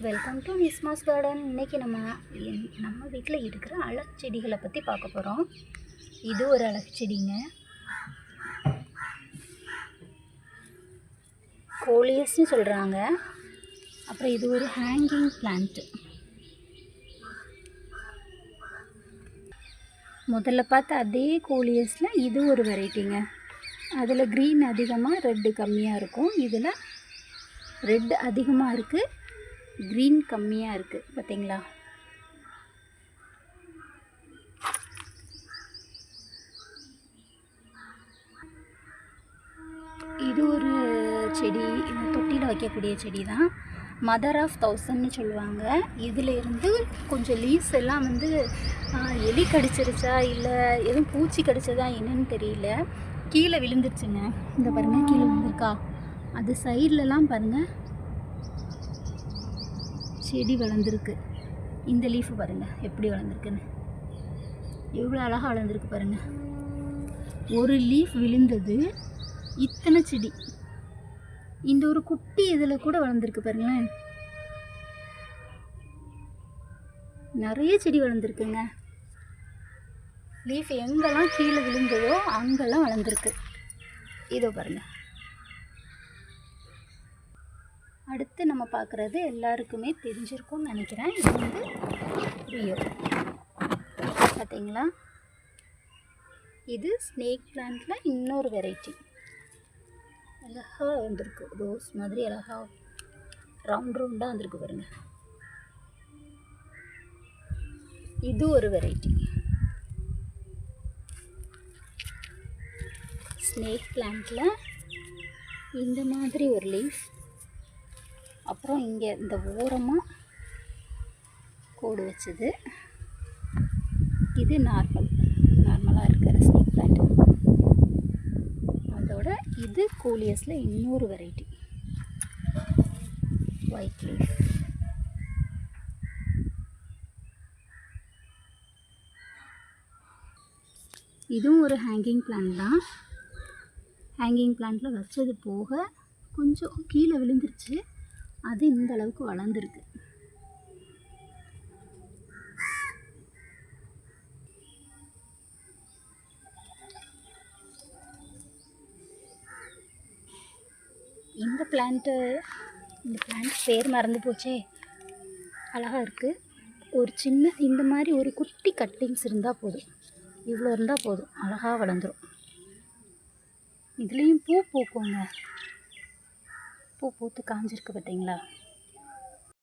Welcome to நிஸ்மாஸ் garden. இன்றைக்கி நம்ம வீட்டில் இருக்கிற அழகு செடிகளை பற்றி பார்க்க போகிறோம். இது ஒரு அழகு செடிங்க, கோலியஸ்ன்னு சொல்கிறாங்க. அப்புறம் இது ஒரு ஹேங்கிங் பிளான்ட்டு. முதல்ல பார்த்த அதே கோலியஸில் இது ஒரு வெரைட்டிங்க. அதில் க்ரீன் அதிகமாக, ரெட்டு கம்மியாக இருக்கும். இதில் ரெட் அதிகமாக இருக்குது, க்ரீன் கம்மியாக இருக்குது. பார்த்தீங்களா? இது ஒரு செடி, தொட்டியில் வைக்கக்கூடிய செடி தான். மதர் ஆஃப் 1000ன்னு சொல்லுவாங்க. இதில் இருந்து கொஞ்சம் லீவ்ஸ் எல்லாம் எலி கடிச்சிருச்சா இல்லை எதுவும் பூச்சி கடிச்சதா என்னன்னு தெரியல, கீழே விழுந்துருச்சுங்க. இந்த பாருங்கள், கீழே விழுந்திருக்கா. அது சைட்லலாம் பாருங்கள் செடி வளர்ந்துருக்கு. இந்த லீஃபு பாருங்கள் எப்படி வளர்ந்துருக்குன்னு, எவ்வளோ அழகாக வளர்ந்துருக்கு பாருங்கள். ஒரு லீஃப் விழுந்தது, இத்தனை செடி. இந்த ஒரு குட்டி இதில் கூட வளர்ந்துருக்கு பாருங்களேன். நிறைய செடி வளர்ந்துருக்குங்க. லீஃப் எங்கெல்லாம் கீழே விழுந்ததோ அங்கெல்லாம் வளர்ந்துருக்கு. இதோ பாருங்கள். அடுத்து நம்ம பார்க்குறது எல்லாருக்குமே தெரிஞ்சிருக்கும்னு நினைக்கிறேன். இது ரியோ. பார்த்தீங்களா? இது ஸ்னேக் பிளான்ட்டில் இன்னொரு வெரைட்டி. அழகாக வந்திருக்கு, ரோஸ் மாதிரி அழகாக ரவுண்டாக வந்திருக்கு பாருங்க. இது ஒரு வெரைட்டி ஸ்னேக் பிளான்ட்டில். இந்த மாதிரி ஒரு லீஃப், அப்புறம் இங்கே இந்த ஓரமாக கோடு வச்சது. இது நார்மலாக இருக்கிற ஸ்னேக் பிளான்ட். அதோட இது கோலியஸில் இன்னொரு வெரைட்டி, ஒயிட் லீஃப். இதுவும் ஒரு ஹேங்கிங் பிளான்ட் தான். ஹேங்கிங் பிளான்ட்டில் வச்சது போக கொஞ்சம் கீழே விழுந்துருச்சு. அது இந்த அளவுக்கு வளர்ந்துருக்கு. இந்த பிளான்ட் பேர் மறந்து போச்சே, அழகாக இருக்குது. ஒரு சின்ன இந்த மாதிரி ஒரு குட்டி கட்டிங்ஸ் இருந்தால் போதும், இவ்வளோ இருந்தால் போதும், அழகாக வளர்ந்துடும். இதுலேயும் பூ பூக்குங்க. பூ பூத்து காஞ்சிருக்கு பார்த்தீங்களா?